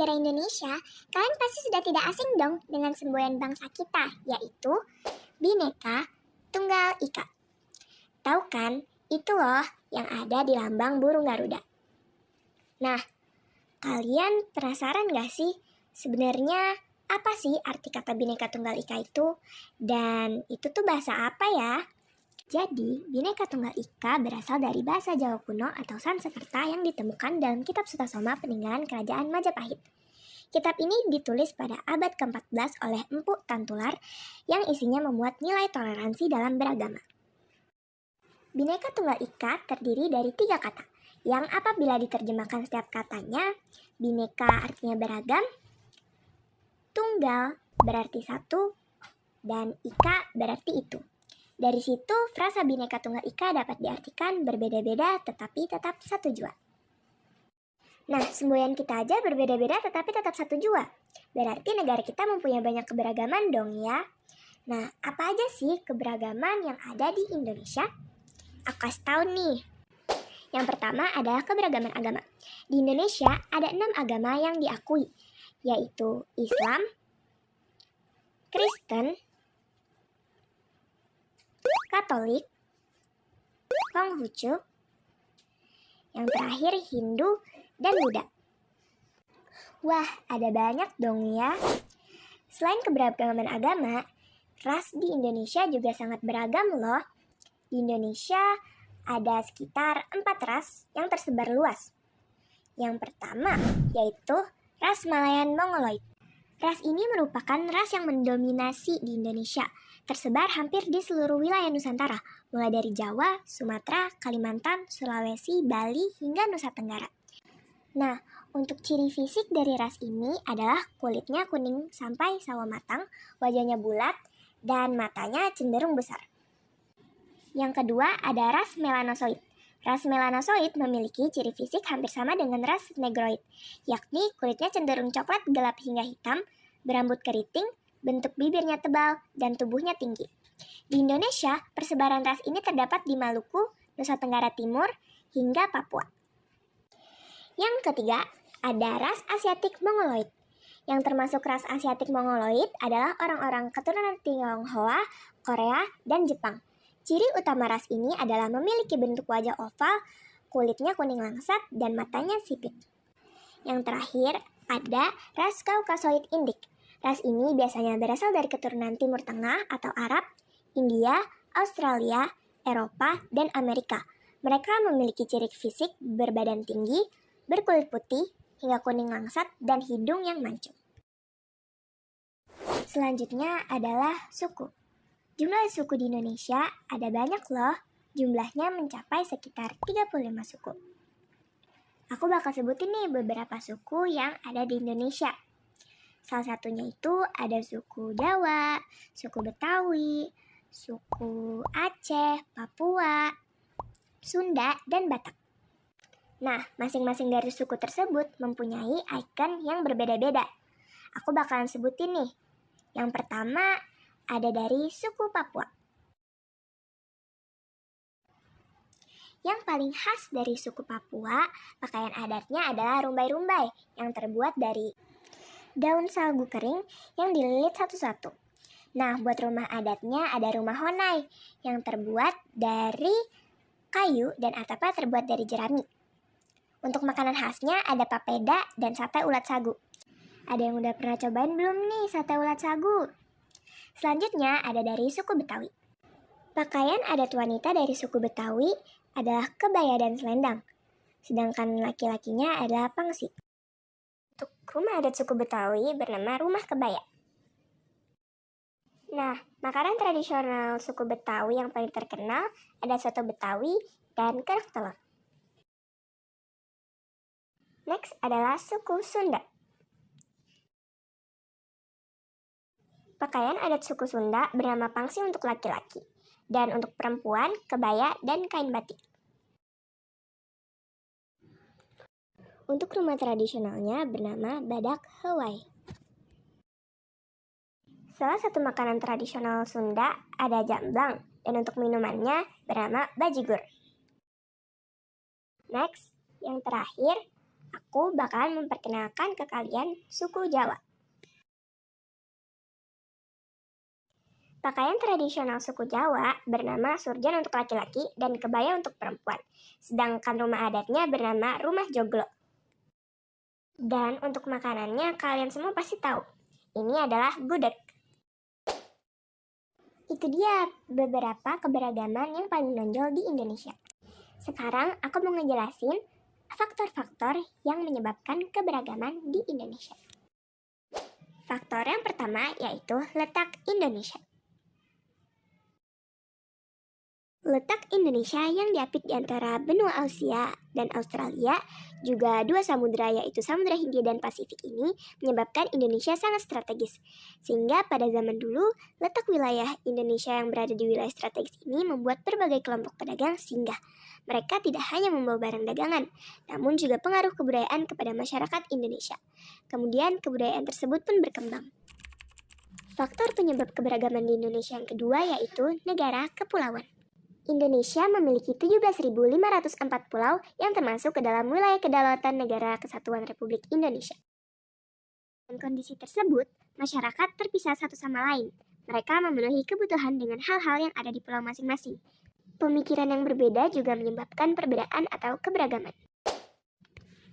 negara Indonesia, kalian pasti sudah tidak asing dong dengan semboyan bangsa kita, yaitu Bhinneka Tunggal Ika. Tahu kan, itu loh yang ada di lambang burung Garuda. Nah, kalian penasaran gak sih sebenarnya apa sih arti kata Bhinneka Tunggal Ika itu? Dan itu tuh bahasa apa ya? Jadi, Bhinneka Tunggal Ika berasal dari bahasa Jawa kuno atau Sanskerta yang ditemukan dalam kitab Sutasoma peninggalan Kerajaan Majapahit. Kitab ini ditulis pada abad ke-14 oleh Empu Tantular yang isinya memuat nilai toleransi dalam beragama. Bhinneka Tunggal Ika terdiri dari 3 kata, yang apabila diterjemahkan setiap katanya, Bhinneka artinya beragam, Tunggal berarti satu, dan Ika berarti itu. Dari situ, frasa Bhinneka Tunggal Ika dapat diartikan berbeda-beda tetapi tetap satu jua. Nah, semboyan kita aja berbeda-beda tetapi tetap satu jua. Berarti negara kita mempunyai banyak keberagaman dong ya. Nah, apa aja sih keberagaman yang ada di Indonesia? Aku kasih tahu nih. Yang pertama adalah keberagaman agama. Di Indonesia ada 6 agama yang diakui, yaitu Islam, Kristen, Katolik, Konghucu, yang terakhir Hindu, dan Buddha. Wah, ada banyak dong ya. Selain keberagaman agama, ras di Indonesia juga sangat beragam loh. Di Indonesia ada sekitar 4 ras yang tersebar luas. Yang pertama yaitu ras Malayan Mongoloid. Ras ini merupakan ras yang mendominasi di Indonesia, tersebar hampir di seluruh wilayah Nusantara, mulai dari Jawa, Sumatera, Kalimantan, Sulawesi, Bali, hingga Nusa Tenggara. Nah, untuk ciri fisik dari ras ini adalah kulitnya kuning sampai sawo matang, wajahnya bulat, dan matanya cenderung besar. Yang kedua ada ras Melanosoid. Ras Melanosoid memiliki ciri fisik hampir sama dengan ras Negroid, yakni kulitnya cenderung coklat gelap hingga hitam, berambut keriting, bentuk bibirnya tebal, dan tubuhnya tinggi. Di Indonesia, persebaran ras ini terdapat di Maluku, Nusa Tenggara Timur, hingga Papua. Yang ketiga, ada ras Asiatik Mongoloid. Yang termasuk ras Asiatik Mongoloid adalah orang-orang keturunan Tionghoa, Korea, dan Jepang. Ciri utama ras ini adalah memiliki bentuk wajah oval, kulitnya kuning langsat, dan matanya sipit. Yang terakhir, ada ras Kaukasoid Indik. Ras ini biasanya berasal dari keturunan Timur Tengah atau Arab, India, Australia, Eropa, dan Amerika. Mereka memiliki ciri fisik berbadan tinggi, berkulit putih, hingga kuning langsat, dan hidung yang mancung. Selanjutnya adalah suku. Jumlah suku di Indonesia ada banyak loh, jumlahnya mencapai sekitar 35 suku. Aku bakal sebutin nih beberapa suku yang ada di Indonesia. Salah satunya itu ada suku Jawa, suku Betawi, suku Aceh, Papua, Sunda, dan Batak. Nah, masing-masing dari suku tersebut mempunyai ikon yang berbeda-beda. Aku bakalan sebutin nih. Yang pertama ada dari suku Papua. Yang paling khas dari suku Papua, pakaian adatnya adalah rumbai-rumbai yang terbuat dari daun sagu kering yang dililit satu-satu. Nah, buat rumah adatnya ada rumah honai yang terbuat dari kayu dan atapnya terbuat dari jerami. Untuk makanan khasnya ada papeda dan sate ulat sagu. Ada yang udah pernah cobain belum nih sate ulat sagu? Selanjutnya ada dari suku Betawi. Pakaian adat wanita dari suku Betawi adalah kebaya dan selendang, sedangkan laki-lakinya adalah pangsi. Untuk rumah adat suku Betawi bernama rumah kebaya. Nah, makanan tradisional suku Betawi yang paling terkenal ada soto Betawi dan kerak telur. Next adalah suku Sunda. Pakaian adat suku Sunda bernama pangsi untuk laki-laki, dan untuk perempuan, kebaya, dan kain batik. Untuk rumah tradisionalnya bernama badak Hawaii. Salah satu makanan tradisional Sunda ada jamblang, dan untuk minumannya bernama bajigur. Next, yang terakhir aku bakalan memperkenalkan ke kalian suku Jawa. Pakaian tradisional suku Jawa bernama surjan untuk laki-laki dan kebaya untuk perempuan. Sedangkan rumah adatnya bernama rumah joglo. Dan untuk makanannya kalian semua pasti tahu. Ini adalah gudeg. Itu dia beberapa keberagaman yang paling menonjol di Indonesia. Sekarang aku mau ngejelasin faktor-faktor yang menyebabkan keberagaman di Indonesia. Faktor yang pertama yaitu letak Indonesia. Letak Indonesia yang diapit di antara benua Asia dan Australia, juga dua samudera yaitu Samudra Hindia dan Pasifik ini menyebabkan Indonesia sangat strategis. Sehingga pada zaman dulu, letak wilayah Indonesia yang berada di wilayah strategis ini membuat berbagai kelompok pedagang singgah. Mereka tidak hanya membawa barang dagangan, namun juga pengaruh kebudayaan kepada masyarakat Indonesia. Kemudian kebudayaan tersebut pun berkembang. Faktor penyebab keberagaman di Indonesia yang kedua yaitu negara kepulauan. Indonesia memiliki 17.504 pulau yang termasuk ke dalam wilayah kedaulatan Negara Kesatuan Republik Indonesia. Dengan kondisi tersebut, masyarakat terpisah satu sama lain. Mereka memenuhi kebutuhan dengan hal-hal yang ada di pulau masing-masing. Pemikiran yang berbeda juga menyebabkan perbedaan atau keberagaman.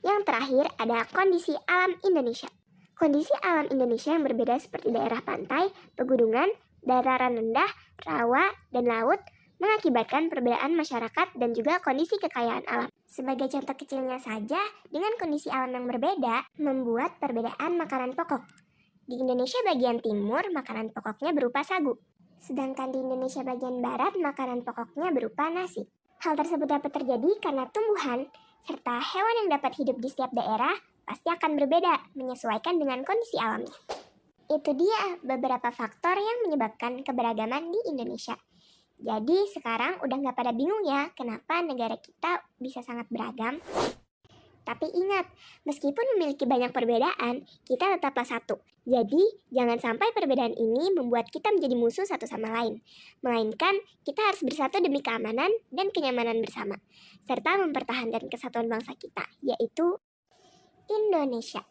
Yang terakhir ada kondisi alam Indonesia. Kondisi alam Indonesia yang berbeda seperti daerah pantai, pegunungan, dataran rendah, rawa, dan laut mengakibatkan perbedaan masyarakat dan juga kondisi kekayaan alam. Sebagai contoh kecilnya saja, dengan kondisi alam yang berbeda, membuat perbedaan makanan pokok. Di Indonesia bagian timur, makanan pokoknya berupa sagu. Sedangkan di Indonesia bagian barat, makanan pokoknya berupa nasi. Hal tersebut dapat terjadi karena tumbuhan serta hewan yang dapat hidup di setiap daerah pasti akan berbeda menyesuaikan dengan kondisi alamnya. Itu dia beberapa faktor yang menyebabkan keberagaman di Indonesia. Jadi sekarang udah nggak pada bingung ya kenapa negara kita bisa sangat beragam. Tapi ingat, meskipun memiliki banyak perbedaan, kita tetaplah satu. Jadi jangan sampai perbedaan ini membuat kita menjadi musuh satu sama lain. Melainkan kita harus bersatu demi keamanan dan kenyamanan bersama. Serta mempertahankan kesatuan bangsa kita, yaitu Indonesia.